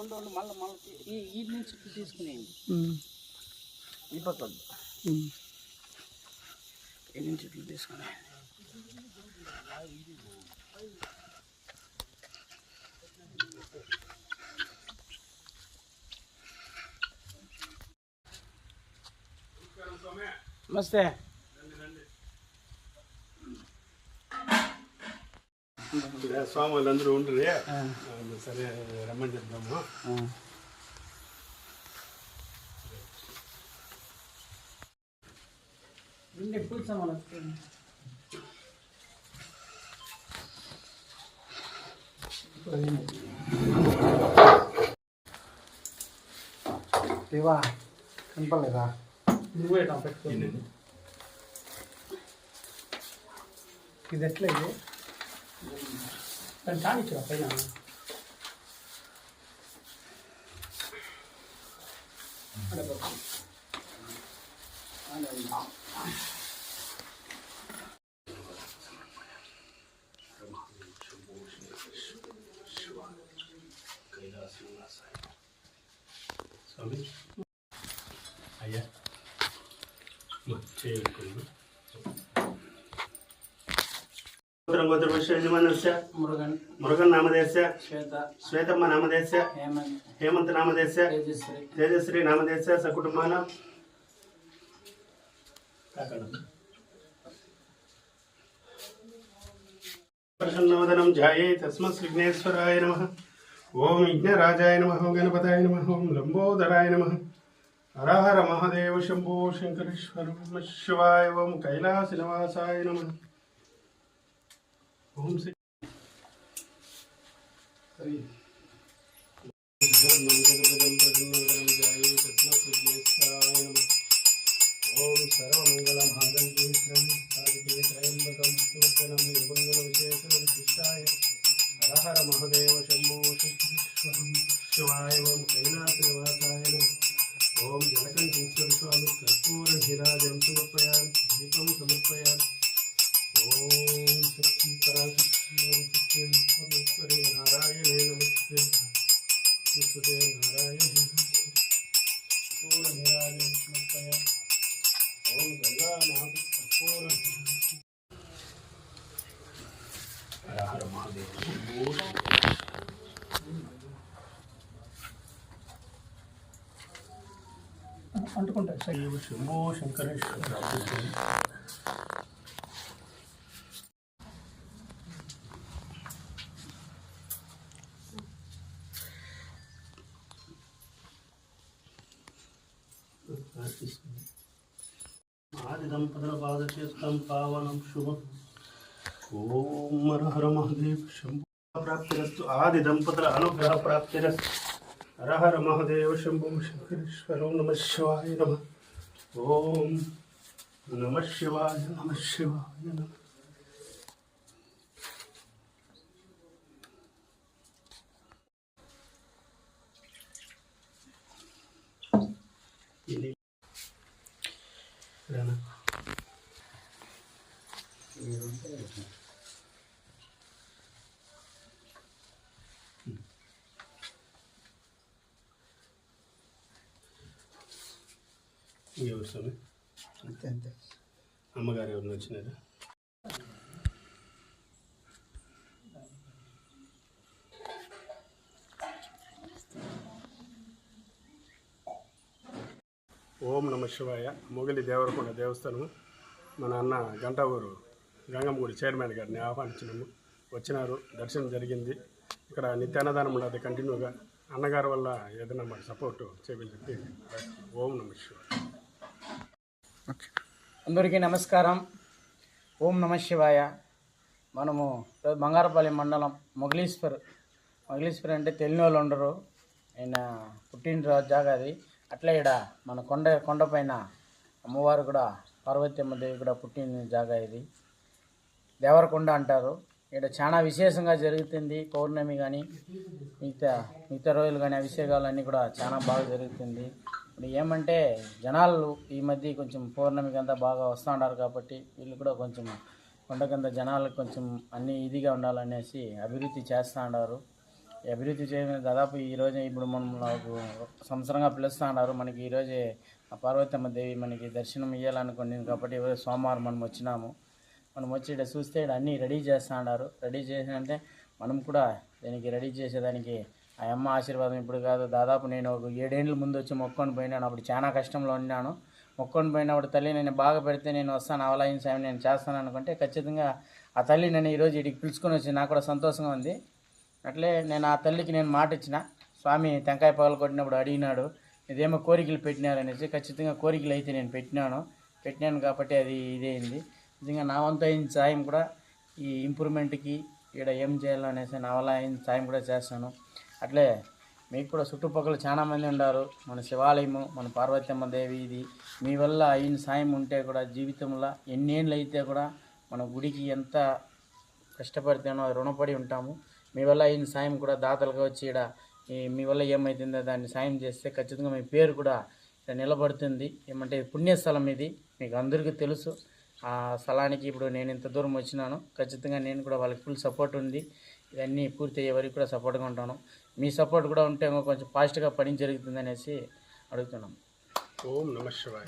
ఉండు మళ్ళీ ఈ నుంచి తీసుకునేయండి. ఈ పక్క ఈ నుంచి ఇట్లా తీసుకునే నమస్తే. స్వామి వాళ్ళందరూ ఉండరు, సరే రమ్మని చెప్దాము. పూజ సామాన్ దేవా కనపడలేదా? నువ్వే పెట్టుకోండి. ఇది ఎట్లా ఇది దాన్ని కానిచ్చు పైన స్వామి అయ్యా చేయకుండా మురుగన్ మురుగన్ నామదేశ్య శ్వేత శ్వేతమ్మ నామదేశ్య హేమంత్ నామదేశ్య తేజశ్రీ నామదేశ్య సకుటుంబాన ప్రసన్నవదనం ధ్యాయే తస్మత్ విఘ్నేశ్వరాయ నమః. ఓం విఘ్నరాజాయ నమః. గణపతాయ నమః. ఓం లంబోదరాయ నమః. హర హర మహాదేవ శంభో శంకరేశ్వర నమః శివాయ. ఓం కైలాస నివాసాయ నమః. ఓం శ్రీ ఓం సర్వమంగళ మాంగళ్యే సాధికే త్రయంబకం పుష్టివర్ధనం నిర్మంగళ విశేషణం కృష్ణాయ. హర హర మహాదేవ శంభో శంకరేశ్వరం శివాయ. ఓం కైలాస నివాసాయ నమః. ఓం జలకంఠేశ్వర స్వామి కర్పూర హిరాజం సమర్పయామి. దీపం సమర్పయామి. ఓం శక్తి పరాశక్తి పరమేశ్వరి నారాయణే నమస్తే. విశ్వదే నారాయణ కర్పూర హిరాజం సమర్పయామి. ఓం గంగానాథ కర్పూర హర హర మహాదేవ అంటుకుంటారు. శైవ శంభో శంకరేశ్వర. ఆది దంపతుల పాదచేస్తాం పావనం శుభం. ఓం హర హర మహాదేవ శంభో ప్రాప్తిరస్తు. ఆది దంపతుల అనుగ్రహ ప్రాప్తిరస్తు. హర హర మహాదేవ శంభో శంకరేశ్వరం. నమ శివాయ నమ. ఓం నమ శివాయ నమ శివాయ నమ. ఎవరు స్వామి? అంతే అంతే. అమ్మగారు ఎవరిని వచ్చినారా? ఓం నమ శివాయ. మొగలి దేవరకొండ దేవస్థానం మన అన్న గంటావూరు గంగమ్మగుడి చైర్మన్ గారిని ఆహ్వానించినాము. వచ్చినారు, దర్శనం జరిగింది. ఇక్కడ నిత్యాన్నదానం ఉన్నది కంటిన్యూగా. అన్నగారి వల్ల ఏదైనా మాకు సపోర్టు చేయమని చెప్పి ఓం నమ శివాయ. అందరికీ నమస్కారం. ఓం నమ శివాయ. మనము బంగారపల్లి మండలం మొగలీశ్వర్ అంటే తెలియని వాళ్ళు ఉండరు. ఆయన పుట్టినరోజు జాగా అది. అట్లా ఇక్కడ మన కొండపైన అమ్మవారు కూడా పార్వతమ్మ దేవి కూడా పుట్టిన జాగా ఇది. దేవరకొండ అంటారు. ఇక్కడ చాలా విశేషంగా జరుగుతుంది. పౌర్ణమి కానీ మిగతా రోజులు కానీ అభిషేకాలన్నీ కూడా చాలా బాగా జరుగుతుంది. ఇప్పుడు ఏమంటే జనాలు ఈ మధ్య కొంచెం పౌర్ణమికి అంతా బాగా వస్తూ ఉన్నారు కాబట్టి వీళ్ళు కూడా కొంచెం కొండ కింద జనాలకు కొంచెం అన్నీ ఇదిగా ఉండాలనేసి అభివృద్ధి చేస్తూ ఉన్నారు. ఈ అభివృద్ధి చేయడం దాదాపు ఈరోజు ఇప్పుడు మనం నాకు సంవత్సరంగా పిలుస్తూ ఉన్నారు. మనకి ఈరోజే ఆ పార్వతమ్మ దేవి మనకి దర్శనం ఇవ్వాలనుకోండి కాబట్టి ఈరోజు సోమవారం మనం వచ్చినాము. మనం వచ్చి ఇక్కడ చూస్తే ఇక్కడ అన్నీ రెడీ చేస్తూ ఉన్నారు. రెడీ చేసినంటే మనం కూడా దీనికి రెడీ చేసేదానికి ఆ అమ్మ ఆశీర్వాదం ఇప్పుడు కాదు, దాదాపు నేను ఒక 7 ఏళ్ళ ముందు వచ్చి మొక్కొని పోయినాను. అప్పుడు చాలా కష్టంలో ఉన్నాను. మొక్కొని పోయినప్పుడు తల్లి నేను బాగా పెడితే నేను వస్తాను, అవలాయిన సాయం నేను చేస్తాను అనుకుంటే ఖచ్చితంగా ఆ తల్లి నన్ను ఈరోజు ఇక్కడికి పిలుచుకొని వచ్చి నాకు కూడా సంతోషంగా ఉంది. అట్లే నేను ఆ తల్లికి నేను మాట ఇచ్చిన, స్వామి టెంకాయ పగలు కొట్టినప్పుడు అడిగినాడు ఇదేమో కోరికలు పెట్టినారనేసి. ఖచ్చితంగా కోరికలు అయితే నేను పెట్టినాను కాబట్టి అది ఇదైంది. నిజంగా నా వంతు అయిన సాయం కూడా ఈ ఇంప్రూవ్మెంట్కి ఇక్కడ ఏం చేయాలో అనేసి నా వల్ల అయిన సాయం కూడా చేస్తాను. అట్లే మీకు కూడా చుట్టుపక్కల చాలా మంది ఉన్నారు. మన శివాలయము, మన పార్వతమ్మ దేవి, ఇది మీ వల్ల అయిన సాయం ఉంటే కూడా జీవితంలో ఎన్నేళ్ళు అయితే కూడా మన గుడికి ఎంత కష్టపడితేనో రుణపడి ఉంటాము. మీ వల్ల అయిన సాయం కూడా దాతలుగా వచ్చి ఇక్కడ మీ వల్ల ఏమవుతుందో దాన్ని సాయం చేస్తే ఖచ్చితంగా మీ పేరు కూడా ఇక్కడ నిలబడుతుంది. ఏమంటే పుణ్యస్థలం ఇది, మీకు అందరికీ తెలుసు. ఆ స్థలానికి ఇప్పుడు నేను ఇంత దూరం వచ్చినాను. ఖచ్చితంగా నేను కూడా వాళ్ళకి ఫుల్ సపోర్ట్ ఉంది. ఇవన్నీ పూర్తి అయ్యే వరకు కూడా సపోర్ట్గా ఉంటాను. మీ సపోర్ట్ కూడా ఉంటే కొంచెం ఫాస్ట్గా పని జరుగుతుంది అనేసి అడుగుతున్నాను. ఓం నమః శివాయ.